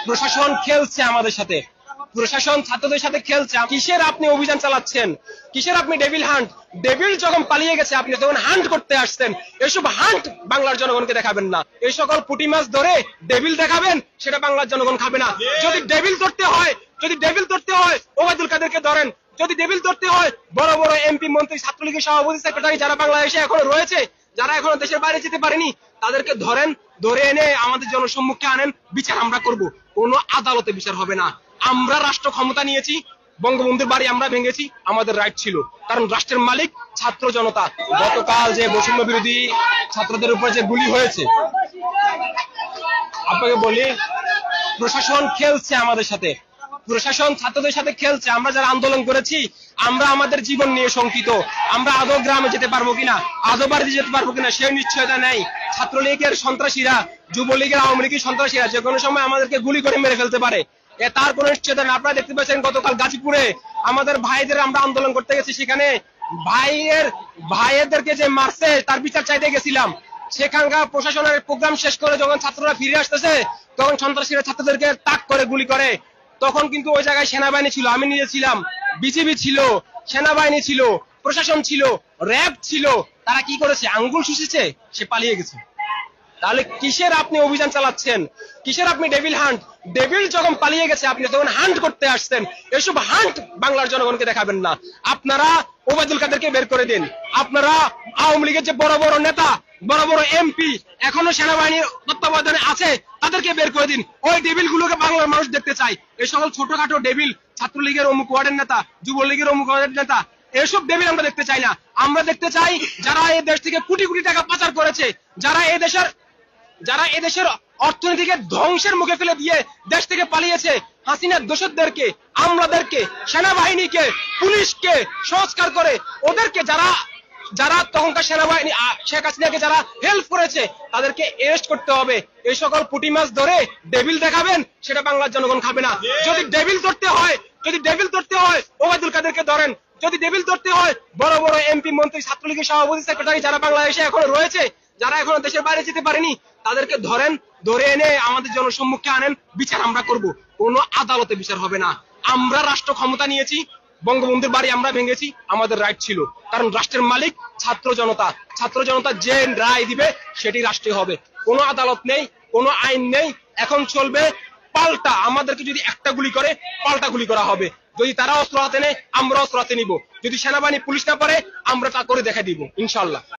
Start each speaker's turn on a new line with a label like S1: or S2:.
S1: প্রশাসন খেলছে আমাদের সাথে, প্রশাসন ছাত্রদের সাথে খেলছে। কিসের আপনি অভিযান চালাচ্ছেন? কিসের আপনি ডেভিল হান্ট? ডেভিল যখন পালিয়ে গেছে আপনি তখন হান্ট করতে আসছেন। এসব হান্ট বাংলার জনগণকে দেখাবেন না। এই সকল পুঁটি মাছ ধরে ডেভিল দেখাবেন, সেটা বাংলার জনগণ খাবে না। যদি ডেভিল ধরতে হয় ওবায়দুল কাদেরকে ধরেন। যদি ডেভিল ধরতে হয় বড় বড় এমপি, মন্ত্রী, ছাত্রলীগের সভাপতি, সেক্রেটারি যারা বাংলাদেশে এখনো রয়েছে, যারা এখনো দেশের বাইরে যেতে পারেনি, তাদেরকে ধরেন, ধরে এনে আমাদের জনসম্মুখে আনেন, বিচার আমরা করব। কোনো আদালতে বিচার হবে না। আমরা রাষ্ট্র ক্ষমতা নিয়েছি, বঙ্গবন্ধুর বাড়ি আমরা ভেঙেছি, আমাদের রাইট ছিল, কারণ রাষ্ট্রের মালিক ছাত্র জনতা। গতকাল যে বৈষম্য বিরোধী ছাত্রদের উপর যে গুলি হয়েছে, আপনাকে বলি প্রশাসন খেলছে আমাদের সাথে, প্রশাসন ছাত্রদের সাথে খেলছে। আমরা যারা আন্দোলন করেছি, আমরা আমাদের জীবন নিয়ে শঙ্কিত। আমরা আদৌ গ্রামে যেতে পারবো কিনা, আদৌ বাড়িতে যেতে পারবো কিনা, সেই নিশ্চয়তা নেই। ছাত্রলীগের সন্ত্রাসীরা, যুবলীগের, আওয়ামী লীগের সন্ত্রাসীরা যে কোনো সময় আমাদেরকে গুলি করে মেরে ফেলতে পারে, তার কোনো নিশ্চয়তা নেই। আপনারা দেখতে পাচ্ছেন গতকাল গাজীপুরে আমাদের ভাইদের আমরা আন্দোলন করতে গেছি, সেখানে ভাইদেরকে যে মারছে তার বিচার চাইতে গেছিলাম। সেখানকার প্রশাসনের প্রোগ্রাম শেষ করে যখন ছাত্ররা ফিরে আসতেছে, তখন সন্ত্রাসীরা ছাত্রদেরকে তাক করে গুলি করে। তখন কিন্তু ওই জায়গায় সেনাবাহিনী ছিল, আমি নিজে ছিলাম, বিজিবি ছিল, সেনাবাহিনী ছিল, প্রশাসন ছিল, র্যাব ছিল। তারা কি করেছে? আঙ্গুল শুষেছে, সে পালিয়ে গেছে। তাহলে কিসের আপনি অভিযান চালাচ্ছেন? কিসের আপনি ডেভিল হান্ট? ডেভিল যখন পালিয়ে গেছে আপনি তখন হান্ট করতে আসছেন। এসব হান্ট বাংলার জনগণকে দেখাবেন না। আপনারা ওবায়দুল কাদেরকে বের করে দিন। আপনারা আওয়ামী লীগের যে বড় বড় নেতা, বড় বড় এমপি এখনো সেনাবাহিনীর তত্ত্বাবধানে আছে, তাদেরকে বের করে দিন। ওই ডেভিল গুলোকে বাংলার মানুষ দেখতে চাই। এই সকল ছোটখাটো ডেভিল, ছাত্রলীগের অমুক ওয়ার্ডের নেতা, যুবলীগের অমুক ওয়ার্ডের নেতা, এসব ডেভিল আমরা দেখতে চাই না। আমরা দেখতে চাই যারা এই দেশ থেকে কোটি কোটি টাকা পাচার করেছে, যারা এই দেশের অর্থনীতিকে ধ্বংসের মুখে ফেলে দিয়ে দেশ থেকে পালিয়েছে, হাসিনার দোষরদেরকে, আমলাদেরকে, সেনাবাহিনীকে, পুলিশকে সংস্কার করে ওদেরকে, যারা তখনকার সেনাবাহিনী শেখ হাসিনাকে যারা হেল্প করেছে, তাদেরকে অ্যারেস্ট করতে হবে। এই সকল পুঁটি মাছ ধরে ডেভিল দেখাবেন, সেটা বাংলার জনগণ খাবে না। যদি ডেভিল ধরতে হয় ওবায়দুল কাদেরকে ধরেন। যদি ডেভিল ধরতে হয় বড় বড় এমপি, মন্ত্রী, ছাত্রলীগের সভাপতি, সেক্রেটারি যারা বাংলাদেশে এখনো রয়েছে, যারা এখনো দেশের বাইরে যেতে পারেনি, তাদেরকে ধরেন, ধরে এনে আমাদের জনসম্মুখে আনেন, বিচার আমরা করব। কোনো আদালতে বিচার হবে না। আমরা রাষ্ট্র ক্ষমতা নিয়েছি, বঙ্গবন্ধুর বাড়ি আমরা ভেঙেছি, আমাদের রাইট ছিল, কারণ রাষ্ট্রের মালিক ছাত্র জনতা। ছাত্র জনতা যে রায় দিবে সেটি রাষ্ট্রীয় হবে। কোনো আদালত নেই, কোনো আইন নেই। এখন চলবে পাল্টা। আমাদেরকে যদি একটা গুলি করে, পাল্টা গুলি করা হবে। যদি তারা অস্ত্র হাতে নেয়, আমরা অস্ত্র হাতে নিব। যদি সেনাবাহিনী, পুলিশ না পারে, আমরা তা করে দেখা দিব ইনশাল্লাহ।